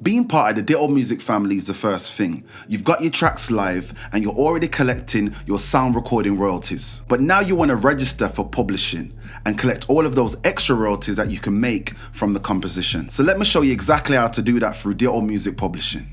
Being part of the Ditto Music family is the first thing. You've got your tracks live and you're already collecting your sound recording royalties. But now you want to register for publishing and collect all of those extra royalties that you can make from the composition. So let me show you exactly how to do that through Ditto Music Publishing.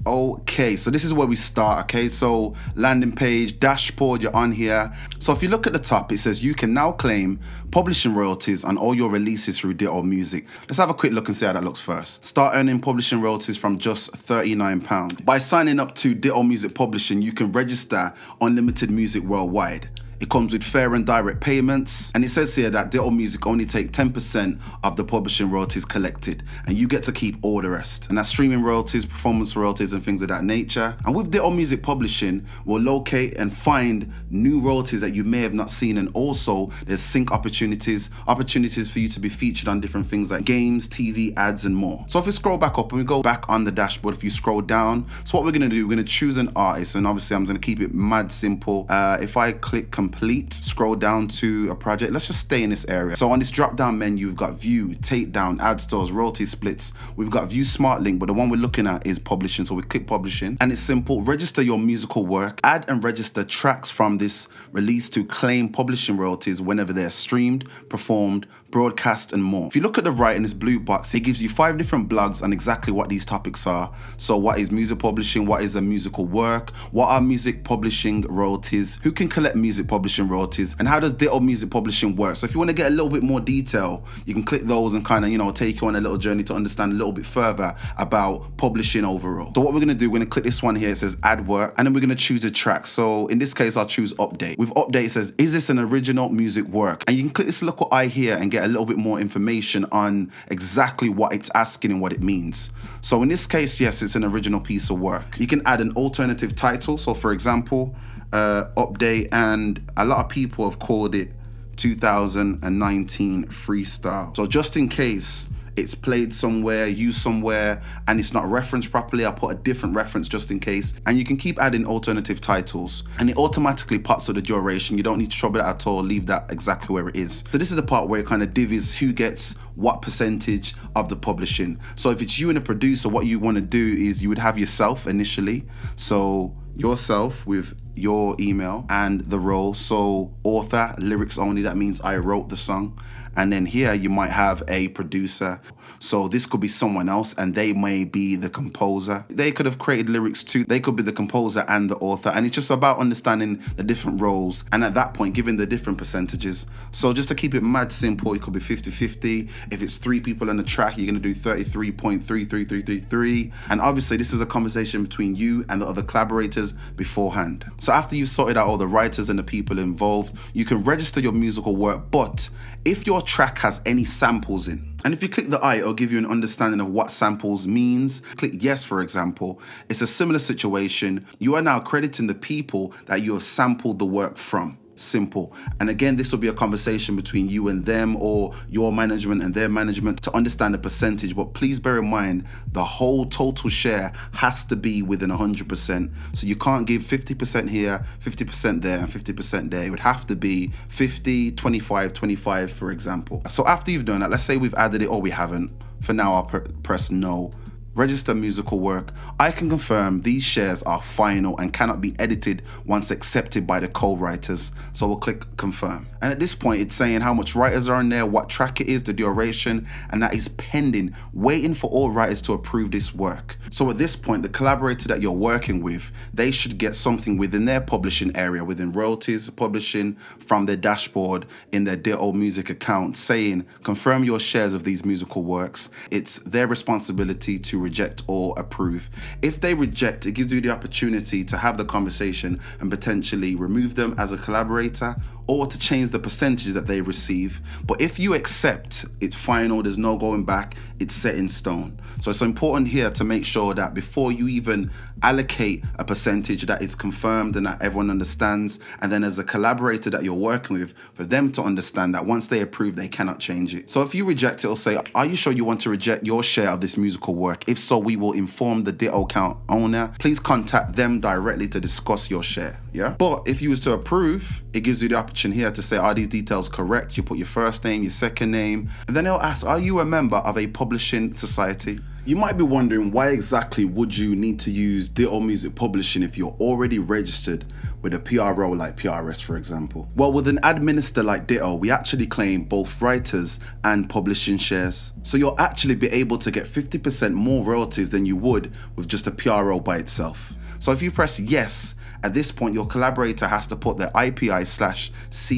Okay, so this is where we start. Okay, so landing page, dashboard, you're on here. So if you look at the top, it says you can now claim publishing royalties on all your releases through Ditto Music. Let's have a quick look and see how that looks first. Start earning publishing royalties from just £39. By signing up to Ditto Music Publishing, you can register unlimited music worldwide. It comes with fair and direct payments, and it says here that Ditto Music only take 10% of the publishing royalties collected, and you get to keep all the rest. And that's streaming royalties, performance royalties, and things of that nature. And with Ditto Music Publishing, we'll locate and find new royalties that you may have not seen, and also there's sync opportunities for you to be featured on different things like games, TV, ads, and more. So if we scroll back up and we go back on the dashboard, if you scroll down, so what we're gonna do, we're gonna choose an artist, and obviously I'm gonna keep it mad simple. If I click complete, scroll down to a project, let's just stay in this area. So on this drop down menu, we've got view, takedown, ad stores, royalty splits. We've got view smart link, but the one we're looking at is publishing. So we click publishing, and it's simple. Register your musical work, add and register tracks from this release to claim publishing royalties whenever they're streamed, performed, broadcast, and more. If you look at the right in this blue box, it gives you 5 different blogs on exactly what these topics are. So what is music publishing? What is a musical work? What are music publishing royalties? Who can collect music publishing royalties? And how does Ditto Music Publishing work? So if you want to get a little bit more detail, you can click those and kind of, take you on a little journey to understand a little bit further about publishing overall. So what we're going to do, we're going to click this one here. It says add work, and then we're going to choose a track. So in this case, I'll choose update. With update, it says, is this an original music work? And you can click this little eye here and get a little bit more information on exactly what it's asking and what it means. So in this case, yes, it's an original piece of work. You can add an alternative title. So for example, update, and a lot of people have called it 2019 freestyle. So just in case it's played somewhere, used somewhere, and it's not referenced properly, I'll put a different reference just in case. And you can keep adding alternative titles, and it automatically pops with the duration. You don't need to trouble it at all, leave that exactly where it is. So this is the part where it kind of divvies who gets what percentage of the publishing. So if it's you and a producer, what you want to do is you would have yourself initially. So yourself with your email and the role. So author, lyrics only, that means I wrote the song. And then here you might have a producer. So this could be someone else, and they may be the composer. They could have created lyrics too. They could be the composer and the author. And it's just about understanding the different roles, and at that point, giving the different percentages. So just to keep it mad simple, it could be 50-50. If it's 3 people on the track, you're gonna do 33.33333. And obviously this is a conversation between you and the other collaborators beforehand. So after you've sorted out all the writers and the people involved, you can register your musical work. But if your track has any samples in, and if you click the eye, it'll give you an understanding of what samples means. Click yes, for example. It's a similar situation. You are now crediting the people that you have sampled the work from. Simple. And again, this will be a conversation between you and them, or your management and their management, to understand the percentage. But please bear in mind, the whole total share has to be within 100%. So you can't give 50% here, 50% there, and 50% there. It would have to be 50, 25, 25, for example. So after you've done that, let's say we've added it or we haven't. For now, I'll press no. Register musical work. I can confirm these shares are final and cannot be edited once accepted by the co-writers. So we'll click confirm. And at this point, it's saying how much writers are in there, what track it is, the duration, and that is pending, waiting for all writers to approve this work. So at this point, the collaborator that you're working with, they should get something within their publishing area, within royalties, publishing, from their dashboard in their Ditto Music account, saying, confirm your shares of these musical works. It's their responsibility to reject or approve. If they reject, it gives you the opportunity to have the conversation and potentially remove them as a collaborator, or to change the percentages that they receive. But if you accept, it's final, there's no going back, it's set in stone. So it's important here to make sure that before you even allocate a percentage, that it's confirmed and that everyone understands. And then as a collaborator that you're working with, for them to understand that once they approve, they cannot change it. So if you reject it, it'll say, are you sure you want to reject your share of this musical work? If so, we will inform the Ditto account owner. Please contact them directly to discuss your share. Yeah. But if you was to approve, it gives you the option here to say, are these details correct? You put your first name, your second name, and then it'll ask, are you a member of a publishing society? You might be wondering, why exactly would you need to use Ditto Music Publishing if you're already registered with a PRO like PRS, for example? Well, with an administrator like Ditto, we actually claim both writers and publishing shares. So you'll actually be able to get 50% more royalties than you would with just a PRO by itself. So if you press yes, at this point your collaborator has to put their IPI/CAE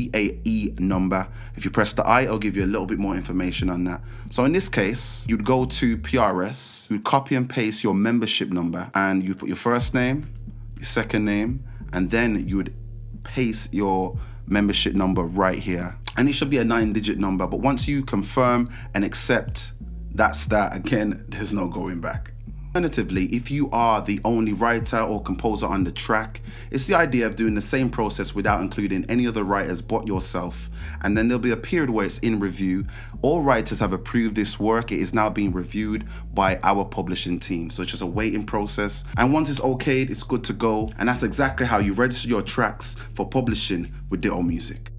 number. If you press the I, it'll give you a little bit more information on that. So in this case, you'd go to PRS, you'd copy and paste your membership number, and you'd put your first name, your second name, and then you would paste your membership number right here. And it should be a 9-digit number, but once you confirm and accept, that's that. Again, there's no going back. Alternatively, if you are the only writer or composer on the track, it's the idea of doing the same process without including any other writers but yourself. And then there'll be a period where it's in review. All writers have approved this work. It is now being reviewed by our publishing team. So it's just a waiting process. And once it's okayed, it's good to go. And that's exactly how you register your tracks for publishing with Ditto Music.